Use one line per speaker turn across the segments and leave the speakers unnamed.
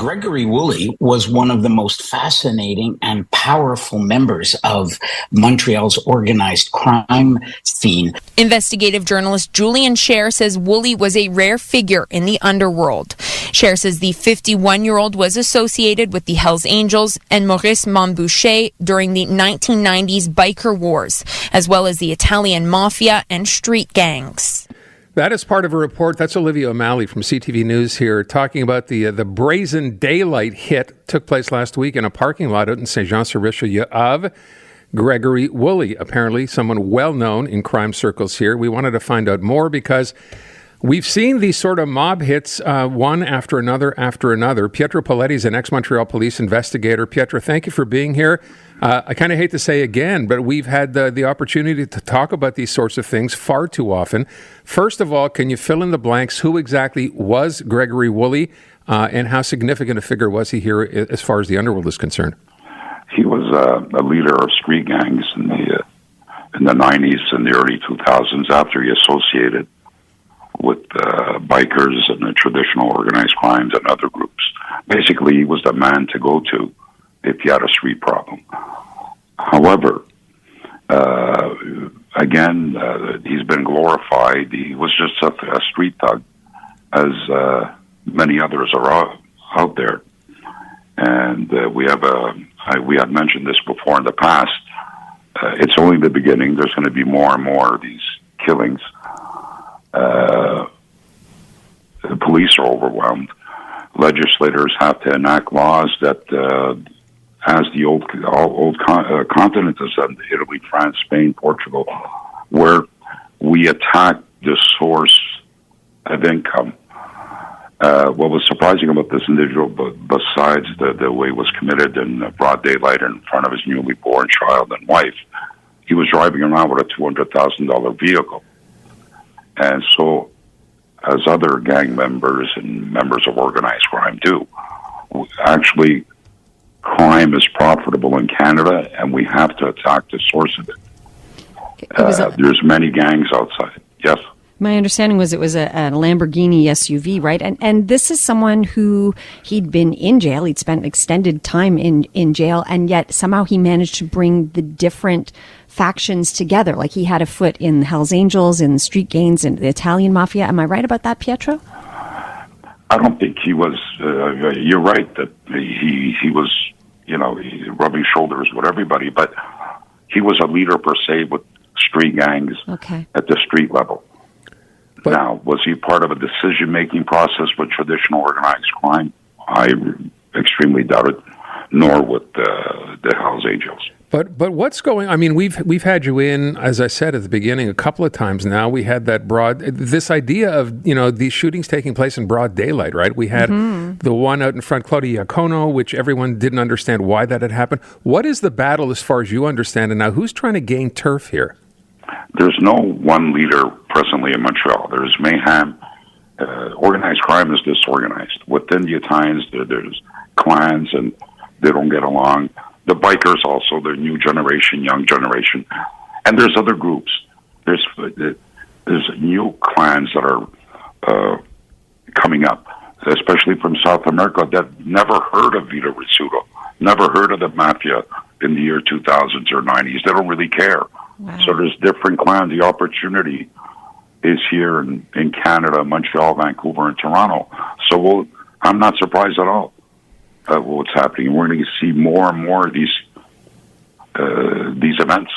Gregory Woolley was one of the most fascinating and powerful members of Montreal's organized crime scene.
Investigative journalist Julian Scher says Woolley was a rare figure in the underworld. Scher says the 51-year-old was associated with the Hells Angels and Maurice Montboucher during the 1990s biker wars, as well as the Italian Mafia and street gangs.
That is part of a report. That's Olivia O'Malley from CTV News here, talking about the brazen daylight hit took place last week in a parking lot out in Saint-Jean-sur-Richelieu of Gregory Woolley, apparently someone well known in crime circles here. We wanted to find out more because we've seen these sort of mob hits one after another after another. Pietro Poletti is an ex-Montreal police investigator. Pietro, thank you for being here. I kind of hate to say again, but we've had the opportunity to talk about these sorts of things far too often. First of all, can you fill in the blanks? Who exactly was Gregory Woolley, and how significant a figure was he here as far as the underworld is concerned?
He was a leader of street gangs in the 90s and the early 2000s after he associated with bikers and the traditional organized crimes and other groups. Basically, he was the man to go to if you had a street problem. However, again, he's been glorified. He was just a street thug, as many others are out there. And we had mentioned this before in the past. It's only the beginning. There's going to be more and more of these killings. The police are overwhelmed. Legislators have to enact laws that, as the old continent has done, Italy, France, Spain, Portugal, where we attack the source of income. What was surprising about this individual, besides the way it was committed in broad daylight in front of his newly born child and wife, he was driving around with a $200,000 vehicle. And so, as other gang members and members of organized crime do, actually, crime is profitable in Canada, and we have to attack the source of it. There's many gangs outside. Yes?
My understanding was it was a Lamborghini SUV, right? And this is someone who he'd been in jail. He'd spent extended time in jail, and yet somehow he managed to bring the different factions together. Like he had a foot in the Hells Angels, in the street gangs, and the Italian Mafia. Am I right about that, Pietro?
I don't think he was. You're right that he was, rubbing shoulders with everybody, but he was a leader per se with street gangs at the street level. But now, was he part of a decision-making process with traditional organized crime? I extremely doubt it, nor with the Hells Angels. But
what's going? I mean, we've had you in, as I said at the beginning, a couple of times now. We had this idea of these shootings taking place in broad daylight, right? We had the one out in front, Claudia Iacono, which everyone didn't understand why that had happened. What is the battle, as far as you understand it now? Who's trying to gain turf here?
There's no one leader presently in Montreal. There's mayhem. Organized crime is disorganized. Within the Italians, there's clans, and they don't get along. The bikers also, the new generation, young generation. And there's other groups. There's new clans that are coming up, especially from South America, that never heard of Vito Rizzuto, never heard of the Mafia in the year 2000s or 90s. They don't really care. Wow. So there's different clans. The opportunity is here in Canada, Montreal, Vancouver, and Toronto. So I'm not surprised at all at what's happening. We're going to see more and more of these events.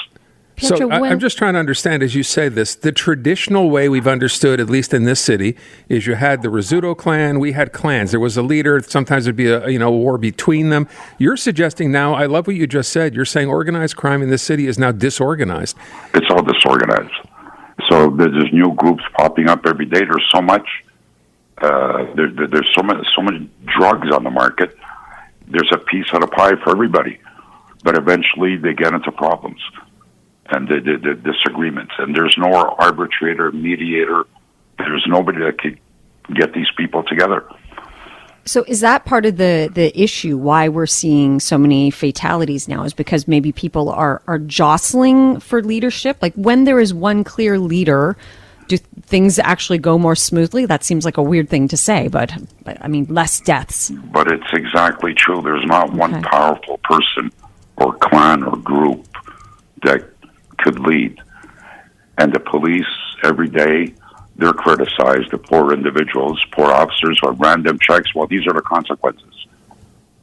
So I'm just trying to understand, as you say this, the traditional way we've understood, at least in this city, is you had the Rizzuto clan, we had clans. There was a leader, sometimes there'd be a war between them. You're suggesting now, I love what you just said, you're saying organized crime in this city is now disorganized.
It's all disorganized. So there's new groups popping up every day. There's so much, there's so many drugs on the market. There's a piece of the pie for everybody. But eventually they get into problems and the disagreements, and there's no arbitrator, mediator. There's nobody that can get these people together.
So is that part of the issue why we're seeing so many fatalities now, is because maybe people are jostling for leadership? Like when there is one clear leader, do things actually go more smoothly? That seems like a weird thing to say, but I mean, less deaths.
But it's exactly true. There's not one powerful person or clan or group that could lead. And the police, every day, they're criticized, the poor individuals, poor officers who have random checks. Well, these are the consequences.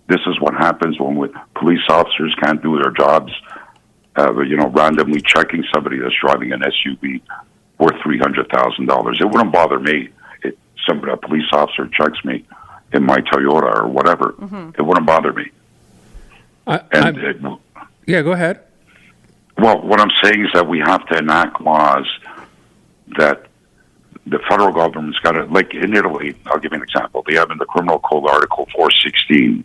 This is what happens when police officers can't do their jobs, randomly checking somebody that's driving an SUV worth $300,000. It wouldn't bother me if a police officer checks me in my Toyota or whatever. Mm-hmm. It wouldn't bother me.
Yeah, go ahead.
Well, what I'm saying is that we have to enact laws that the federal government's got to, like in Italy, I'll give you an example. They have in the criminal code Article 416,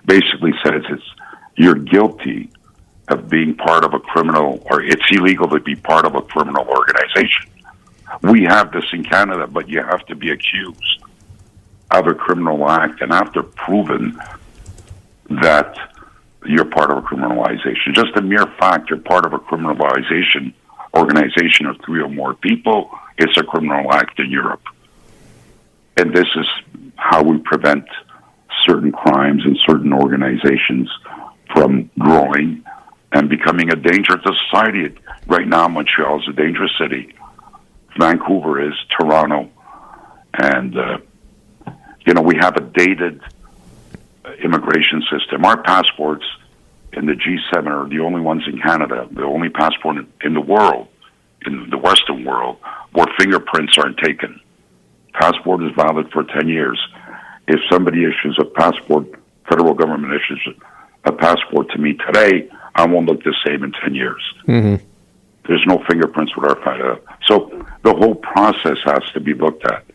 basically says you're guilty of being part of a criminal, or it's illegal to be part of a criminal organization. We have this in Canada, but you have to be accused of a criminal act and after proven that you're part of a criminalization. Just the mere fact you're part of a criminalization organization of 3 or more people, it's a criminal act in Europe. And this is how we prevent certain crimes and certain organizations from growing and becoming a danger to society. Right now, Montreal is a dangerous city. Vancouver is, Toronto. And, we have a dated immigration system. Our passports in the G7 are the only ones in Canada, the only passport in the world, in the Western world, where fingerprints aren't taken. Passport is valid for 10 years. If somebody issues a passport, federal government issues a passport to me today, I won't look the same in 10 years. Mm-hmm. There's no fingerprints with our so the whole process has to be looked at.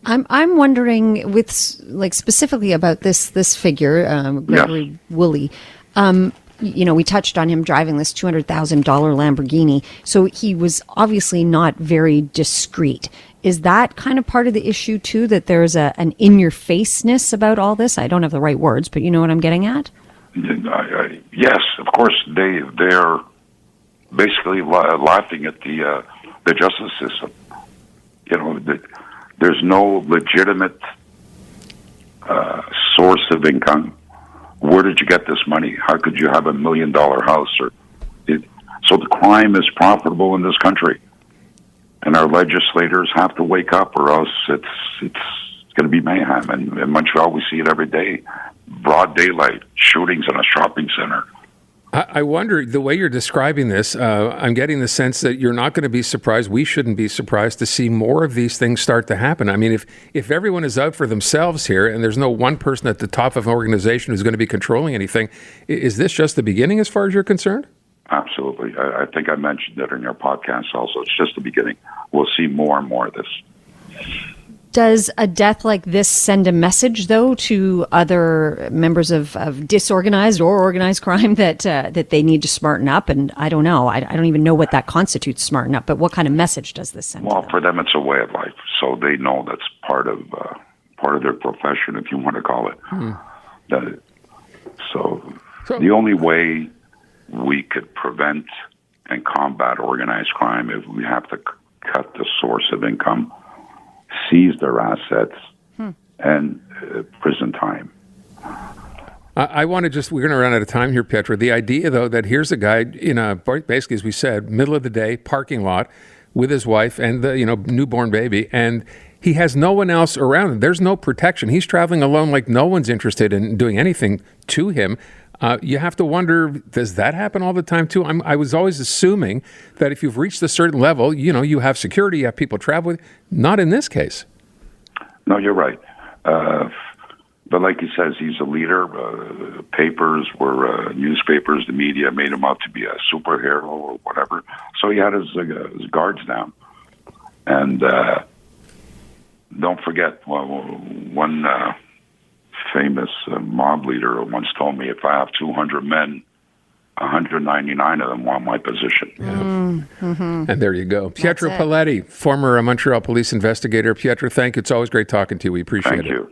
I'm wondering with specifically about this figure, Gregory Woolley. We touched on him driving this $200,000 Lamborghini, so he was obviously not very discreet. Is that kind of part of the issue too? That there's an in-your-faceness about all this? I don't have the right words, but you know what I'm getting at.
Yes, of course. They're basically laughing at the justice system. There's no legitimate source of income. Where did you get this money? How could you have $1 million house? So the crime is profitable in this country, and our legislators have to wake up, or else it's going to be mayhem. And in Montreal, we see it every day: broad daylight shootings in a shopping center.
I wonder, the way you're describing this, I'm getting the sense that you're not going to be surprised. We shouldn't be surprised to see more of these things start to happen. I mean, if everyone is out for themselves here and there's no one person at the top of an organization who's going to be controlling anything, is this just the beginning as far as you're concerned?
Absolutely. I think I mentioned it in your podcast also. It's just the beginning. We'll see more and more of this.
Does a death like this send a message, though, to other members of disorganized or organized crime that they need to smarten up? And I don't know. I don't even know what that constitutes, smarten up. But what kind of message does this send?
Well, for them, it's a way of life. So they know that's part of their profession, if you want to call it. So the only way we could prevent and combat organized crime is we have to cut the source of income, seize their assets, and prison time.
I want to we're going to run out of time here, Pietro. The idea, though, that here's a guy in basically, as we said, middle of the day, parking lot with his wife and the newborn baby, and he has no one else around him. There's no protection. He's traveling alone like no one's interested in doing anything to him. You have to wonder, does that happen all the time, too? I was always assuming that if you've reached a certain level, you have security, you have people travel with. Not in this case.
No, you're right. But like he says, he's a leader. Newspapers, the media made him out to be a superhero or whatever. So he had his guards down. And don't forget, one famous mob leader once told me, if I have 200 men, 199 of them want my position.
Yeah. Mm-hmm. And there you go. Pietro Poletti, former Montreal police investigator. Pietro, thank you. It's always great talking to you. We appreciate it.
Thank you.